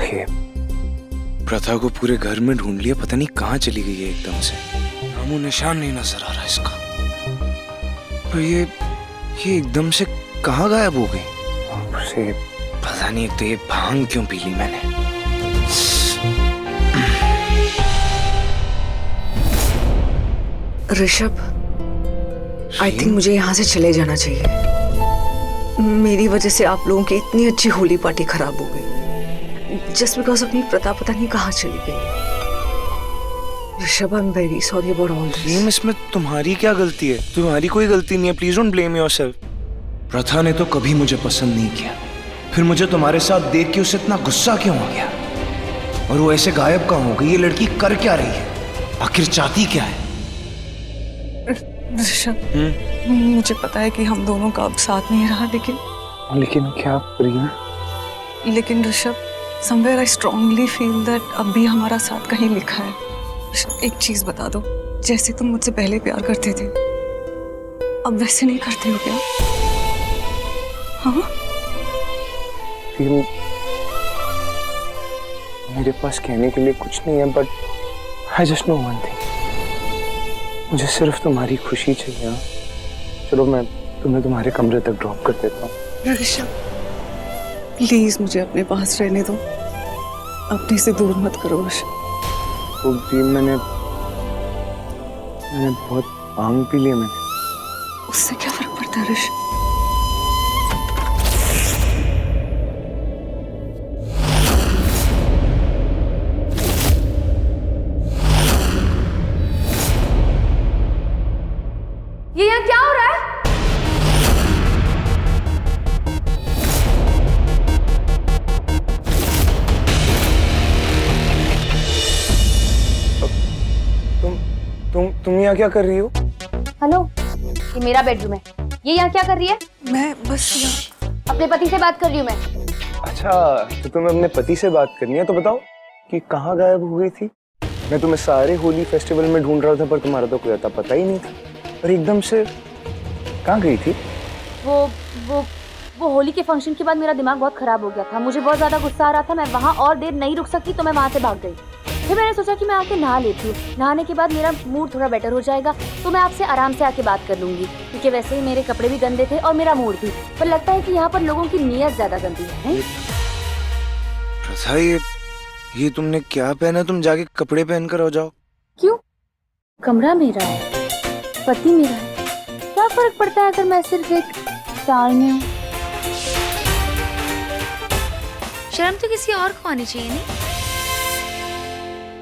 ये प्रथा को पूरे घर में ढूंढ लिया, पता नहीं कहाँ चली गई है एकदम से। नामो निशान नहीं नजर आ रहा इसका। पर ये एकदम से कहाँ गायब हो गई? उसे पता नहीं। एक तो ये भांग क्यों पी ली मैंने। ऋषभ, आई थिंक मुझे यहाँ से चले जाना चाहिए। मेरी वजह से आप लोगों की इतनी अच्छी होली पार्टी खराब हो गई, जस्ट बिकॉज अपनी प्रथा पता नहीं कहाँ चली गई। Rishabh, I am very sorry about all this. इसमें तुम्हारी क्या गलती है? तुम्हारी कोई गलती नहीं है, प्लीज डोंट ब्लेम योरसेल्फ। प्रथा ने तो कभी मुझे पसंद नहीं किया, फिर मुझे तुम्हारे साथ देख के उसे इतना गुस्सा क्यों आ गया? और वो ऐसे गायब कहाँ हो गई? ये लड़की कर क्या रही है? आखिर चाहती क्या है? ऋषभ, मुझे पता है कि हम दोनों का अब साथ नहीं रहा, लेकिन क्या प्रिया? लेकिन Rishabh, somewhere I strongly feel that अब भी हमारा साथ कहीं लिखा है। ऋषभ, एक चीज बता दो, जैसे तुम मुझसे पहले प्यार करते थे, अब वैसे नहीं करते हो क्या? हाँ? मेरे पास कहने के लिए कुछ नहीं है, but I just know one thing. मुझे सिर्फ तुम्हारी खुशी चाहिए। चलो, मैं तुम्हें तुम्हारे कमरे तक ड्रॉप कर देता हूँ। ऋषभ, प्लीज मुझे अपने पास रहने दो, अपने से दूर मत करो ऋषभ। तो भी मैंने बहुत भांग पी ली मैंने। उससे क्या फर्क पड़ता है ऋषभ? ये यहाँ क्या हो रहा है? तुम यहाँ क्या कर रही हो? हेलो, ये मेरा बेडरूम है। ये यहाँ क्या कर रही है? मैं बस यहाँ अपने पति से बात कर रही हूँ मैं। अच्छा, तो तुम्हें अपने पति से बात करनी है, तो बताओ कि कहाँ गायब हो गई थी? मैं तुम्हें सारे होली फेस्टिवल में ढूंढ रहा था, पर तुम्हारा तो कोई अता पता ही नहीं था। और एकदम से कहाँ गई थी? वो होली के फंक्शन के बाद मेरा दिमाग बहुत खराब हो गया था। मुझे बहुत ज्यादा गुस्सा आ रहा था। मैं वहाँ और देर नहीं रुक सकती, तो मैं वहाँ से भाग गई। फिर मैंने सोचा कि मैं आके नहा लेती हूँ। नहाने के बाद मेरा मूड थोड़ा बेटर हो जाएगा, तो मैं आपसे आराम से आके बात कर लूंगी, क्योंकि वैसे ही मेरे कपड़े भी गंदे थे और मेरा मूड भी। पर लगता है कि यहाँ पर लोगों की नीयत ज्यादा गंदी है। प्रथा, ये तुमने क्या पहना? तुम जाके कपड़े पहन कर आ जाओ। क्यों? कमरा मेरा है, पति मेरा है, क्या फर्क पड़ता है अगर मैं सिर्फ एक साल में हूँ? शर्म तो किसी और को आनी चाहिए नहीं?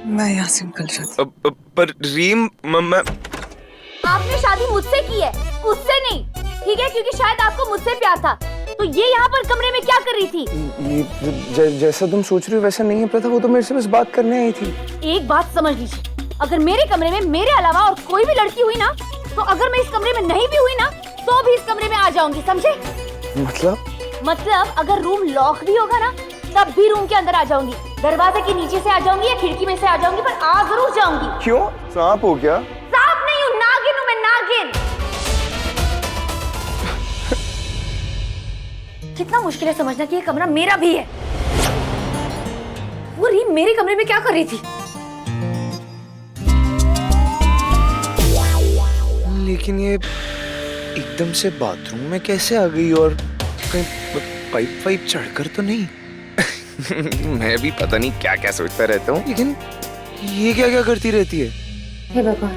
मैं यहाँ से निकल जाती। पर रीम, आपने शादी मुझसे की है, उससे नहीं, ठीक है? क्योंकि शायद आपको मुझसे प्यार था। तो ये यहाँ पर कमरे में क्या कर रही थी? जैसा तुम सोच रही हो वैसा नहीं है प्रथा, वो तो मेरे से बस बात करने आई थी। एक बात समझ लीजिए, अगर मेरे कमरे में मेरे अलावा और कोई भी लड़की हुई ना, तो अगर मैं इस कमरे में नहीं भी हुई ना, तो भी इस कमरे में आ जाऊंगी, समझे? मतलब अगर रूम लॉक भी होगा ना, तब भी रूम के अंदर आ जाऊंगी। दरवाजे के नीचे से आ जाऊंगी या खिड़की में से आ जाऊंगी, पर आ जरूर जाऊंगी। क्यों? सांप हो क्या? सांप नहीं हूँ, नागिन हूँ मैं, नागिन। कितना मुश्किल है समझना कि ये कमरा मेरा भी है। वो रीम मेरे कमरे में क्या कर रही थी? लेकिन ये एकदम से बाथरूम में कैसे आ गई? और कहीं पाइप चढ़कर तो नहीं? मैं भी पता नहीं क्या क्या सोचता रहता हूँ, लेकिन ये क्या क्या करती रहती है? हे भगवान,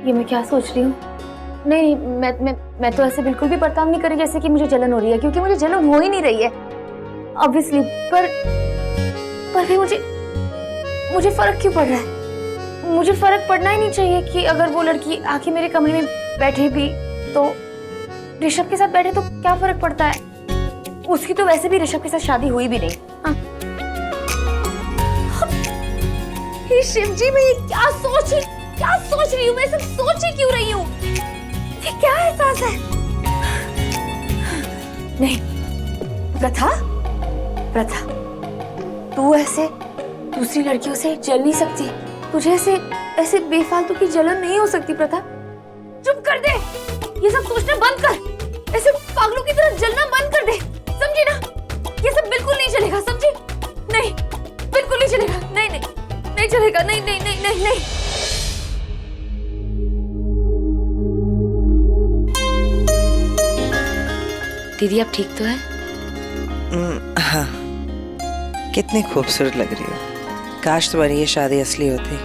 ये मैं क्या सोच रही हूँ? नहीं, मैं तो ऐसे बिल्कुल भी बर्ताव नहीं करी जैसे कि मुझे जलन हो रही है, क्योंकि मुझे जलन हो ही नहीं रही है ऑब्वियसली। पर भी मुझे फर्क क्यों पड़ रहा है? मुझे फर्क पड़ना ही नहीं चाहिए कि अगर वो लड़की आके मेरे कमरे में बैठी भी तो ऋषभ के साथ बैठे तो क्या फर्क पड़ता है? उसकी तो वैसे भी ऋषभ के साथ शादी हुई भी नहीं। हे शिव जी, मैं क्या सोच रही हूँ? मैं सब सोच ही क्यों रही हूँ? ये क्या एहसास है? नहीं प्रथा, तू ऐसे दूसरी लड़कियों से जल नहीं सकती। तुझे ऐसे बेफालतू की जलन नहीं हो सकती प्रथा। चुप कर दे, ये सब सोचना बंद कर, ऐसे पागलों की तरह जलना बंद कर दे। दीदी आप ठीक तो है? हाँ, कितनी खूबसूरत लग रही हो। काश तुम्हारी ये शादी असली होती।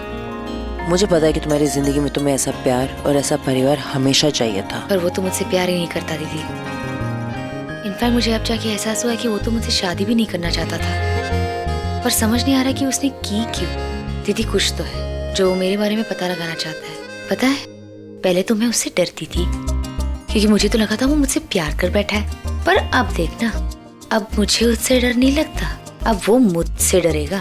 मुझे पता है कि तुम्हारी जिंदगी में तुम्हें ऐसा प्यार और ऐसा परिवार हमेशा चाहिए था। पर वो तो मुझसे प्यार ही नहीं करता दीदी। इनफैक्ट मुझे अब जाके एहसास हुआ कि वो तो मुझसे शादी भी नहीं करना चाहता था, पर समझ नहीं आ रहा कि उसने की क्यों। दीदी कुछ तो है जो मेरे बारे में पता लगाना चाहता है। पता है, पहले तो मैं उससे डरती थी क्योंकि मुझे तो लगा था वो मुझसे प्यार कर बैठा है, पर अब देखना, अब मुझे उससे डर नहीं लगता, अब वो मुझसे डरेगा।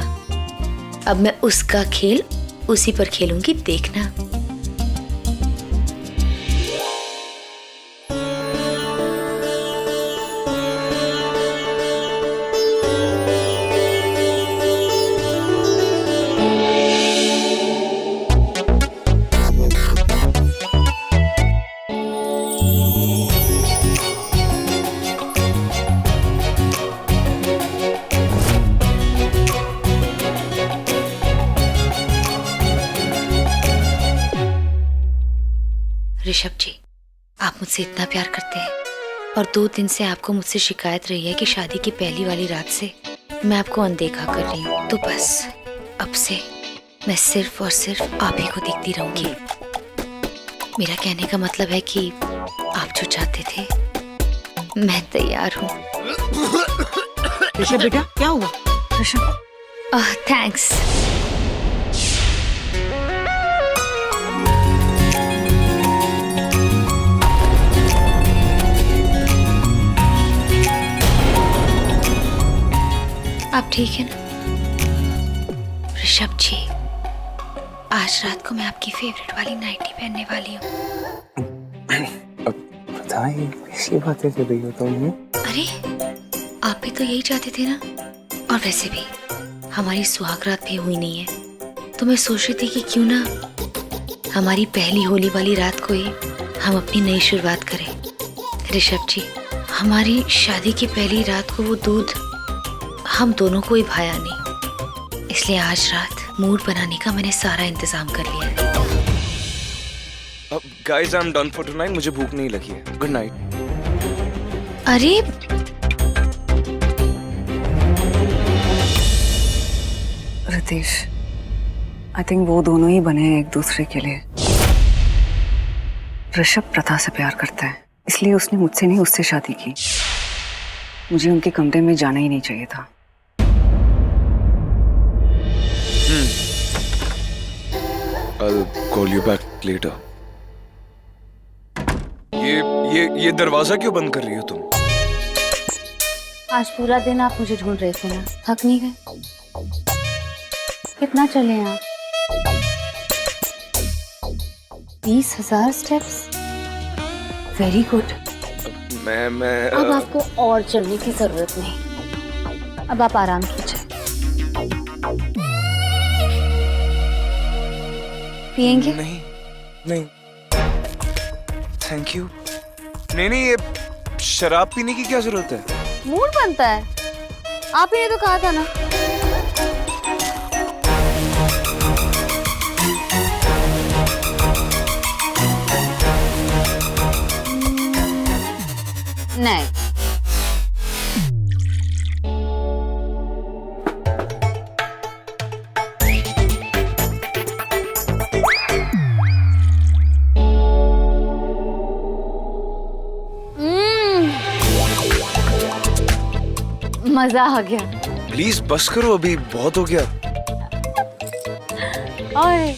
अब मैं उसका खेल उसी पर खेलूंगी, देखना। ऋषभ जी, आप मुझसे इतना प्यार करते हैं और 2 दिन से आपको मुझसे शिकायत रही है कि शादी की पहली वाली रात से मैं आपको अनदेखा कर रही हूँ, तो बस अब से मैं सिर्फ और सिर्फ आप ही को देखती रहूंगी। मेरा कहने का मतलब है कि आप जो चाहते थे मैं तैयार हूँ। ऋषभ बेटा, क्या हुआ? ऋषभ, थैंक्स। आप ठीक है ना? ऋषभ जी, आज रात को मैं आपकी फेवरेट वाली नाइटी पहनने वाली हूँ। अब बताइए कैसी बातें कर रही हो तुम? अरे, आप भी तो यही चाहते थे ना? और वैसे भी हमारी सुहागरात भी हुई नहीं है, तो मैं सोच रही थी कि क्यों ना हमारी पहली होली वाली रात को ही हम अपनी नई शुरुआत करें। ऋषभ जी, हमारी शादी की पहली रात को वो दूध हम दोनों को ही भाया नहीं, इसलिए आज रात मूड बनाने का मैंने सारा इंतजाम कर लिया है। अब guys, I am done for tonight. मुझे भूख नहीं लगी है। Good night. अरे रितेश, आई थिंक वो दोनों ही बने हैं एक दूसरे के लिए। ऋषभ प्रथा से प्यार करता है, इसलिए उसने मुझसे नहीं उससे शादी की। मुझे उनके कमरे में जाना ही नहीं चाहिए था। I'll call you back later. ये दरवाजा क्यों बंद कर रही हो तुम? आज पूरा दिन आप मुझे ढूंढ रहे थे ना, थक नहीं गए? कितना चले आप? 20,000 स्टेप्स। Very good. मैं अब आपको और चलने की जरूरत नहीं, अब आप आराम कीजिए। पिएंगे? नहीं थैंक यू। नहीं, ये शराब पीने की क्या जरूरत है? मूड बनता है, आप ही ने तो कहा था ना। नहीं, मजा आ गया। प्लीज बस करो, अभी बहुत हो गया। ओए,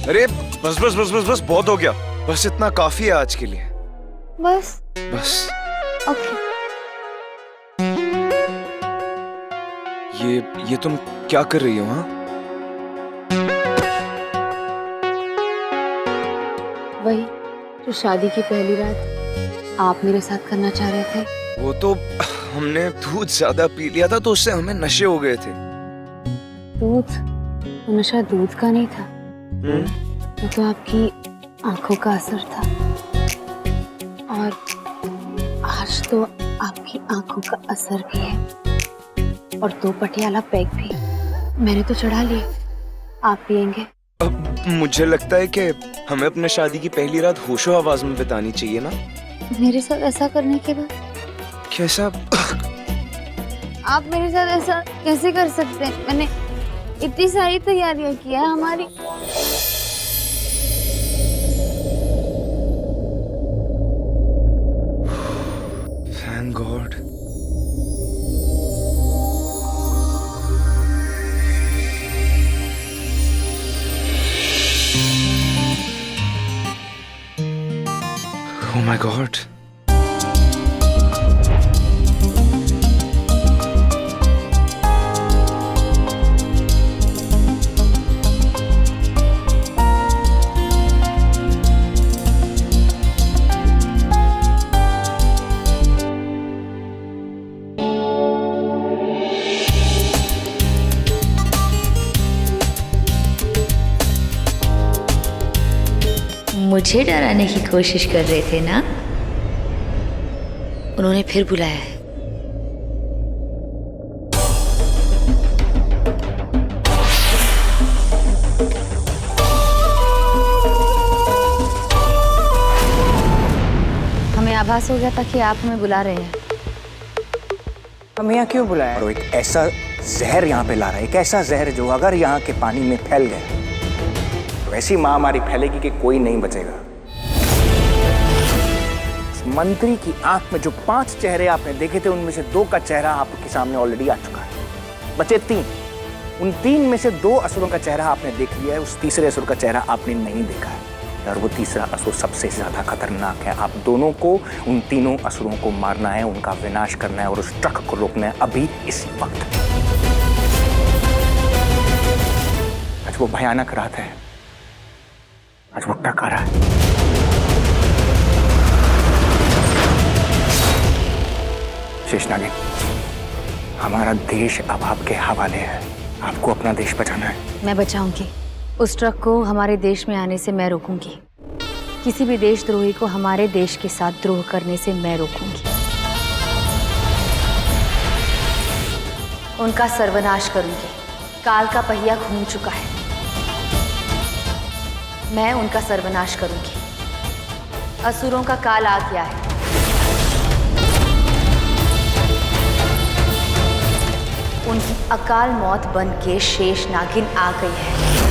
अरे बस बस बस बस बस बहुत हो गया। बस इतना काफी है आज के लिए। बस बस। ओके। ये तुम क्या कर रही हो? हाँ, वही जो शादी की पहली रात आप मेरे साथ करना चाह रहे थे। वो तो हमने दूध ज्यादा पी लिया था तो उससे हमें नशे हो गए थे। दूध? वो नशा दूध का नहीं था, वो तो आपकी आंखों का असर था। और आज तो आपकी आंखों का असर भी है, और 2 पटियाला पैक भी मैंने तो चढ़ा लिए। आप पिएंगे? अब मुझे लगता है कि हमें अपने शादी की पहली रात होशो आवाज में बितानी चाहिए ना। मेरे साथ ऐसा करने के बाद कैसा? आप मेरे साथ ऐसा कैसे कर सकते हैं? मैंने इतनी सारी तैयारियां की है हमारी। Thank God. Oh my God. मुझे डराने की कोशिश कर रहे थे ना? उन्होंने फिर बुलाया है। हमें आभास हो गया था कि आप हमें बुला रहे हैं। हमें यहाँ क्यों बुलाया? और एक ऐसा जहर यहाँ पे ला रहा है, एक ऐसा जहर जो अगर यहाँ के पानी में फैल गया तो ऐसी महामारी फैलेगी कि कोई नहीं बचेगा। मंत्री की आंख में जो 5 चेहरे आपने देखे थे उनमें से 2 का चेहरा आपके सामने ऑलरेडी आ चुका है, बचे 3। उन 3 में से 2 असुरों का चेहरा आपने देख लिया है, उस तीसरे असुर का चेहरा आपने नहीं देखा है और वो तीसरा असुर सबसे ज्यादा खतरनाक है। आप दोनों को, उन तीनों असुरों को मारना है, उनका विनाश करना है और उस ट्रक को रोकना है अभी इसी वक्त। आज वो भयानक रात है, आज वो ट्रक आ रहा है। शेषनागिन, हमारा देश अब आपके हवाले है, आपको अपना देश बचाना है। मैं बचाऊंगी। उस ट्रक को हमारे देश में आने से मैं रोकूंगी। किसी भी देशद्रोही को हमारे देश के साथ द्रोह करने से मैं रोकूंगी। उनका सर्वनाश करूंगी। काल का पहिया घूम चुका है, मैं उनका सर्वनाश करूंगी। असुरों का काल आ गया है। उनकी अकाल मौत बन के शेष नागिन आ गई है।